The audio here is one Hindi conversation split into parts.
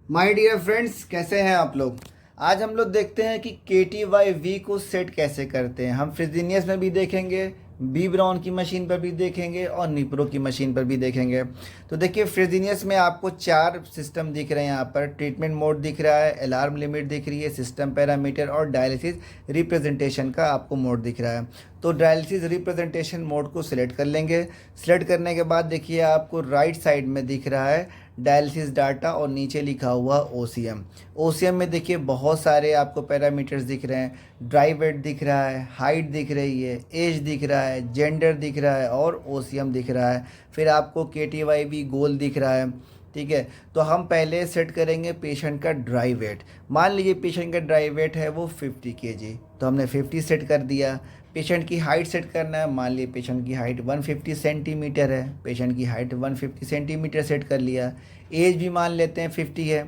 माय डियर फ्रेंड्स, कैसे हैं आप लोग। आज हम लोग देखते हैं कि KTY-V को सेट कैसे करते हैं। हम फ्रिजीनियस में भी देखेंगे, बी ब्राउन की मशीन पर भी देखेंगे और निप्रो की मशीन पर भी देखेंगे। तो देखिए, फ्रिजीनियस में आपको 4 सिस्टम दिख रहे हैं। यहाँ पर ट्रीटमेंट मोड दिख रहा है, अलार्म लिमिट दिख रही है, सिस्टम पैरामीटर और डायलिसिस रिप्रेजेंटेशन का आपको मोड दिख रहा है। तो डायलिसिस रिप्रेजेंटेशन मोड को सिलेक्ट कर लेंगे। सिलेक्ट करने के बाद देखिए, आपको राइट साइड में दिख रहा है डायलिसिस डाटा और नीचे लिखा हुआ OCM। OCM में देखिए बहुत सारे आपको पैरामीटर्स दिख रहे हैं। ड्राई वेट दिख रहा है, हाइट दिख रही है, एज दिख रहा है, जेंडर दिख रहा है और OCM दिख रहा है। फिर आपको KTY-V गोल दिख रहा है। ठीक है, तो हम पहले सेट करेंगे पेशेंट का ड्राई वेट। मान लीजिए पेशेंट का ड्राई वेट है वो 50 kg, तो हमने 50 सेट कर दिया। पेशेंट की हाइट सेट करना है। मान लीजिए पेशेंट की हाइट 150 सेंटीमीटर है, पेशेंट की हाइट 150 सेंटीमीटर सेट कर लिया। एज भी मान लेते हैं 50 है,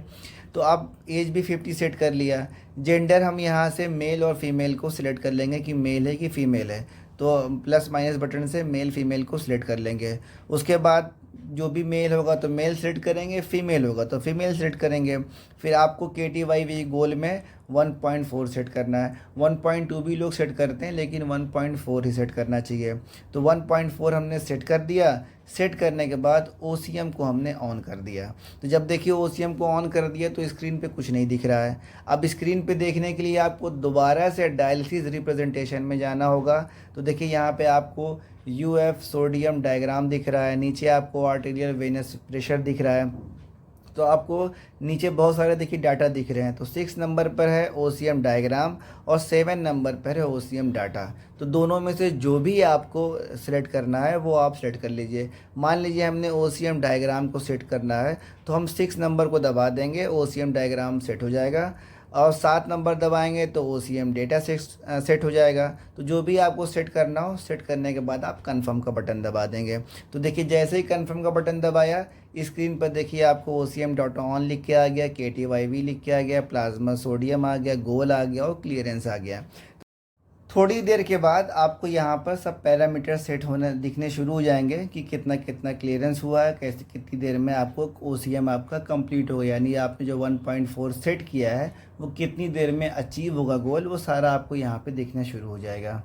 तो अब एज भी 50 सेट कर लिया। जेंडर हम यहाँ से मेल और फीमेल को सिलेक्ट कर लेंगे कि मेल है कि फ़ीमेल है, तो प्लस माइनस बटन से मेल फीमेल को सिलेक्ट कर लेंगे। उसके बाद जो भी मेल होगा तो मेल सेलेक्ट करेंगे, फीमेल होगा तो फीमेल सेलेक्ट करेंगे। फिर आपको KTY-V गोल में 1.4 सेट करना है। 1.2 भी लोग सेट करते हैं, लेकिन 1.4 ही सेट करना चाहिए। तो 1.4 हमने सेट कर दिया। सेट करने के बाद OCM को हमने ऑन कर दिया। तो जब देखिए OCM को ऑन कर दिया तो स्क्रीन पे कुछ नहीं दिख रहा है। अब स्क्रीन पे देखने के लिए आपको दोबारा से डायलिसिस रिप्रेजेंटेशन में जाना होगा। तो देखिए यहाँ पे आपको UF सोडियम डायग्राम दिख रहा है, नीचे आपको आर्टेरियल वेनस प्रेशर दिख रहा है। तो आपको नीचे बहुत सारे देखिए डाटा दिख रहे हैं। तो 6 नंबर पर है OCM डायग्राम और 7 नंबर पर है OCM डाटा। तो दोनों में से जो भी आपको सेलेक्ट करना है वो आप सेलेक्ट कर लीजिए। मान लीजिए हमने OCM डायग्राम को सेट करना है, तो हम 6 नंबर को दबा देंगे, OCM डायग्राम सेट हो जाएगा। और 7 नंबर दबाएंगे तो OCM डेटा सेट हो जाएगा। तो जो भी आपको सेट करना हो, सेट करने के बाद आप कन्फर्म का बटन दबा देंगे। तो देखिए जैसे ही कन्फर्म का बटन दबाया, स्क्रीन पर देखिए आपको OCM डॉट ऑन लिख के आ गया, KTY-V लिख के आ गया, प्लाज्मा सोडियम आ गया, गोल आ गया और क्लियरेंस आ गया। थोड़ी देर के बाद आपको यहाँ पर सब पैरामीटर सेट होने दिखने शुरू हो जाएंगे कि कितना कितना क्लियरेंस हुआ है, कैसे कितनी देर में आपको OCM आपका कंप्लीट हो, यानी आपने जो 1.4 सेट किया है वो कितनी देर में अचीव होगा गोल, वो सारा आपको यहाँ पे दिखना शुरू हो जाएगा।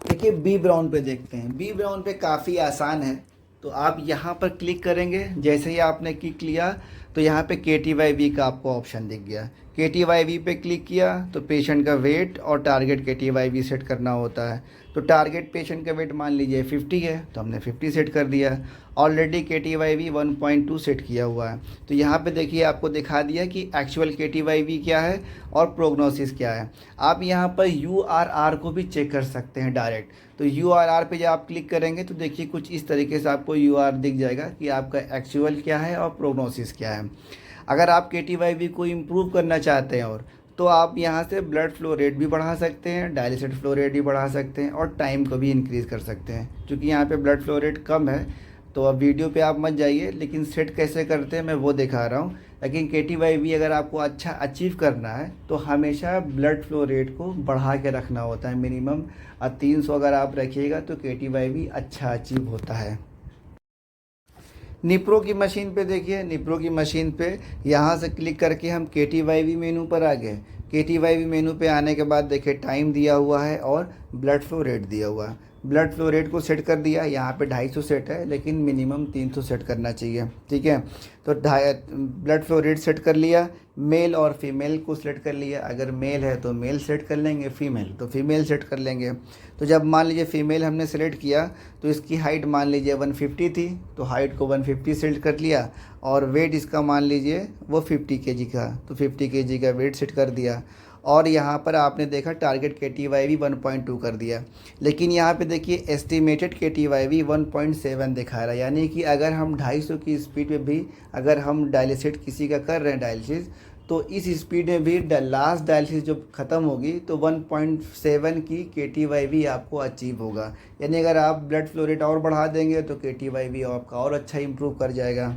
देखिए बी ब्राउन पे देखते हैं। बी ब्राउन पे काफ़ी आसान है। तो आप यहाँ पर क्लिक करेंगे। जैसे ही आपने क्लिक किया तो यहाँ पे KTY-V का आपको ऑप्शन दिख गया। KTY-V पे क्लिक किया तो पेशेंट का वेट और टारगेट KTY-V सेट करना होता है। तो टारगेट पेशेंट का वेट मान लीजिए 50 है, तो हमने 50 सेट कर दिया। ऑलरेडी KTY-V 1.2 सेट किया हुआ है। तो यहाँ पे देखिए आपको दिखा दिया कि एक्चुअल KTY-V क्या है और प्रोग्नोसिस क्या है। आप यहाँ पर URR को भी चेक कर सकते हैं डायरेक्ट। तो URR पे जब आप क्लिक करेंगे तो देखिए कुछ इस तरीके से आपको URR दिख जाएगा कि आपका एक्चुअल क्या है और प्रोग्नोसिस क्या है। अगर आप KTY-V को इम्प्रूव करना चाहते हैं और तो आप यहाँ से ब्लड फ्लो रेट भी बढ़ा सकते हैं, डायलिसिस फ्लो रेट भी बढ़ा सकते हैं और टाइम को भी इंक्रीज़ कर सकते हैं। क्योंकि यहाँ पे ब्लड फ्लो रेट कम है, तो अब वीडियो पे आप मत जाइए, लेकिन सेट कैसे करते हैं मैं वो दिखा रहा हूँ। लेकिन KTY-V अगर आपको अच्छा अचीव करना है तो हमेशा ब्लड फ्लो रेट को बढ़ा के रखना होता है। मिनिमम 300 अगर आप रखिएगा तो KTY-V अच्छा अचीव होता है। निप्रो की मशीन पे देखिए, निप्रो की मशीन पे यहाँ से क्लिक करके हम KTY-V मेनू पर आ गए। KTY-V मेनू पे आने के बाद देखिए टाइम दिया हुआ है और ब्लड फ्लो रेट दिया हुआ है। ब्लड फ्लो रेट को सेट कर दिया। यहाँ पे 250 सेट है, लेकिन मिनिमम 300 सेट करना चाहिए। ठीक है, तो ब्लड फ्लो रेट सेट कर लिया। मेल और फीमेल को सेलेक्ट कर लिया। अगर मेल है तो मेल सेलेक्ट कर लेंगे, फीमेल तो फीमेल सेट कर लेंगे। तो जब मान लीजिए फ़ीमेल हमने सेलेक्ट किया तो इसकी हाइट मान लीजिए 150 थी, तो हाइट को 150 सेलेक्ट कर लिया और वेट इसका मान लीजिए वो 50 kg का, तो 50 kg का वेट सेट कर दिया। और यहाँ पर आपने देखा टारगेट KTY-V 1.2 कर दिया। लेकिन यहाँ पे देखिए एस्टिमेटेड KTY-V 1.7 दिखा रहा है, यानी कि अगर हम 250 की स्पीड में भी अगर हम डायलिसिस किसी का कर रहे हैं डायलिसिस, तो इस स्पीड में भी लास्ट डायलिसिस जब ख़त्म होगी तो 1.7 की KTY-V आपको अचीव होगा। यानी अगर आप ब्लड फ्लो रेट और बढ़ा देंगे तो KTY-V आपका और अच्छा इंप्रूव कर जाएगा।